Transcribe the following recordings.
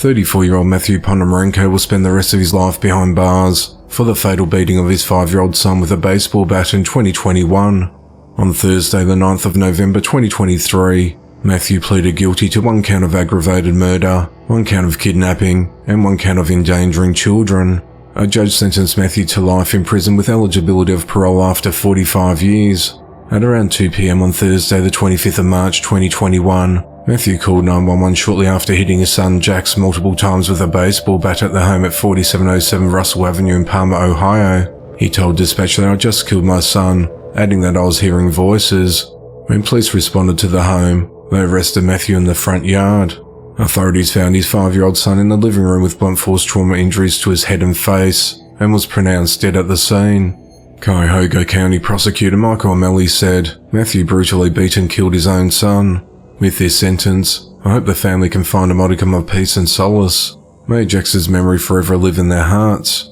34-year-old Matthew Ponomarenko will spend the rest of his life behind bars for the fatal beating of his 5-year-old son with a baseball bat in 2021. On Thursday, the 9th of November 2023, Matthew pleaded guilty to 1 count of aggravated murder, 1 count of kidnapping, and 1 count of endangering children. A judge sentenced Matthew to life in prison with eligibility of parole after 45 years. At around 2 p.m. on Thursday, the 25th of March 2021, Matthew called 911 shortly after hitting his son Jax multiple times with a baseball bat at the home at 4707 Russell Avenue in Palmer, Ohio. He told dispatch that I just killed my son, adding that I was hearing voices. When police responded to the home, they arrested Matthew in the front yard. Authorities found his 5-year-old son in the living room with blunt force trauma injuries to his head and face, and was pronounced dead at the scene. Cuyahoga County Prosecutor Michael O'Malley said Matthew brutally beat and killed his own son. With this sentence, I hope the family can find a modicum of peace and solace. May Jax's memory forever live in their hearts.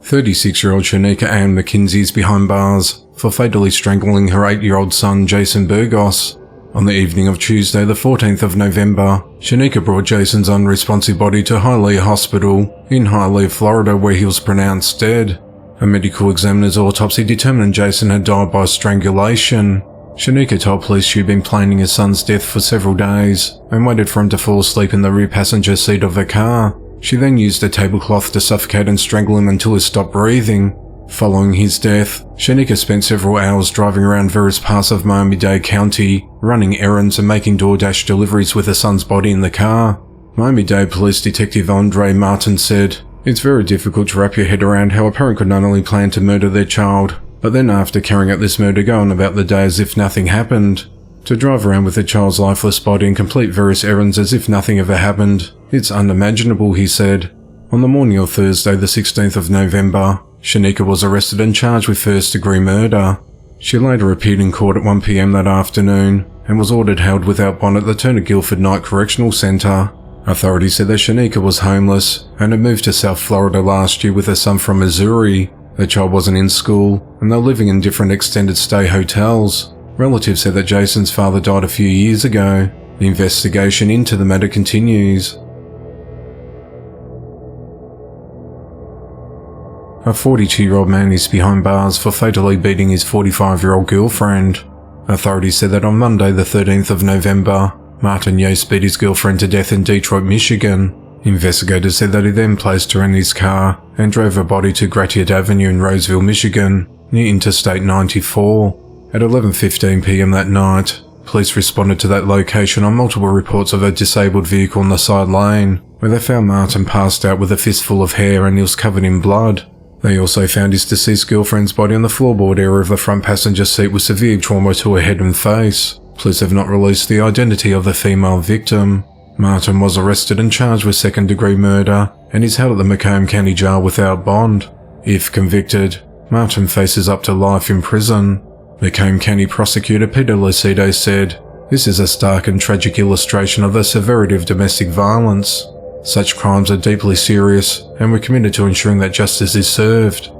36-year-old Shanika Ann McKinsey is behind bars for fatally strangling her 8-year-old son Jason Burgos. On the evening of Tuesday, the 14th of November, Shanika brought Jason's unresponsive body to Hialeah Hospital in Hialeah, Florida, where he was pronounced dead. A medical examiner's autopsy determined Jason had died by strangulation. Shanika told police she'd been planning his son's death for several days and waited for him to fall asleep in the rear passenger seat of her car. She then used a tablecloth to suffocate and strangle him until he stopped breathing. Following his death, Shanika spent several hours driving around various parts of Miami-Dade County, running errands and making DoorDash deliveries with her son's body in the car. Miami-Dade Police Detective Andre Martin said, "It's very difficult to wrap your head around how a parent could not only plan to murder their child, but then after carrying out this murder go on about the day as if nothing happened. To drive around with their child's lifeless body and complete various errands as if nothing ever happened, it's unimaginable," he said. On the morning of Thursday, the 16th of November, Shanika was arrested and charged with first-degree murder. She later appeared in court at 1 p.m. that afternoon and was ordered held without bond at the Turner Guilford Night Correctional Center. Authorities said that Shanika was homeless and had moved to South Florida last year with her son from Missouri. The child wasn't in school and they were living in different extended stay hotels. Relatives said that Jason's father died a few years ago. The investigation into the matter continues. A 42-year-old man is behind bars for fatally beating his 45-year-old girlfriend. Authorities said that on Monday, the 13th of November, Martin Yates beat his girlfriend to death in Detroit, Michigan. Investigators said that he then placed her in his car and drove her body to Gratiot Avenue in Roseville, Michigan, near Interstate 94. At 11:15 p.m. that night, police responded to that location on multiple reports of a disabled vehicle on the side lane, where they found Martin passed out with a fistful of hair and he was covered in blood. They also found his deceased girlfriend's body on the floorboard area of the front passenger seat with severe trauma to her head and face. Police have not released the identity of the female victim. Martin was arrested and charged with second-degree murder and is held at the Macomb County Jail without bond. If convicted, Martin faces up to life in prison. Macomb County Prosecutor Peter Lucido said, "This is a stark and tragic illustration of the severity of domestic violence. Such crimes are deeply serious, and we're committed to ensuring that justice is served."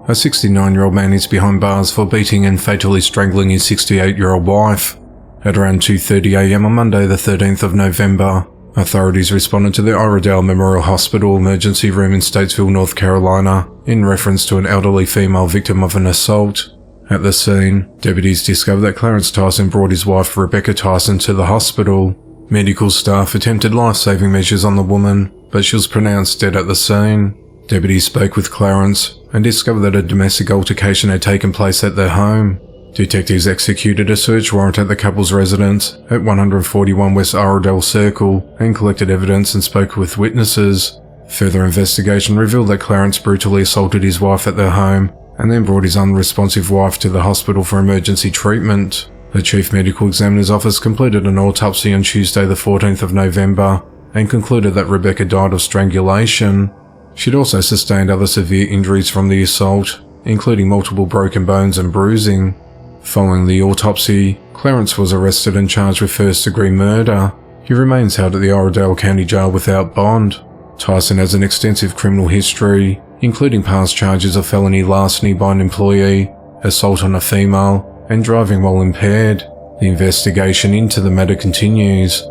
A 69-year-old man is behind bars for beating and fatally strangling his 68-year-old wife. At around 2:30 a.m. on Monday the 13th of November, authorities responded to the Iredale Memorial Hospital emergency room in Statesville, North Carolina, in reference to an elderly female victim of an assault. At the scene, deputies discovered that Clarence Tyson brought his wife Rebecca Tyson to the hospital. Medical staff attempted life-saving measures on the woman, but she was pronounced dead at the scene. Deputies spoke with Clarence and discovered that a domestic altercation had taken place at their home. Detectives executed a search warrant at the couple's residence at 141 West Iredale Circle and collected evidence and spoke with witnesses. Further investigation revealed that Clarence brutally assaulted his wife at their home and then brought his unresponsive wife to the hospital for emergency treatment. The Chief Medical Examiner's Office completed an autopsy on Tuesday the 14th of November and concluded that Rebecca died of strangulation. She'd also sustained other severe injuries from the assault, including multiple broken bones and bruising. Following the autopsy, Clarence was arrested and charged with first-degree murder. He remains held at the Iredale County Jail without bond. Tyson has an extensive criminal history, including past charges of felony larceny by an employee assault on a female, and driving while impaired. The investigation into the matter continues.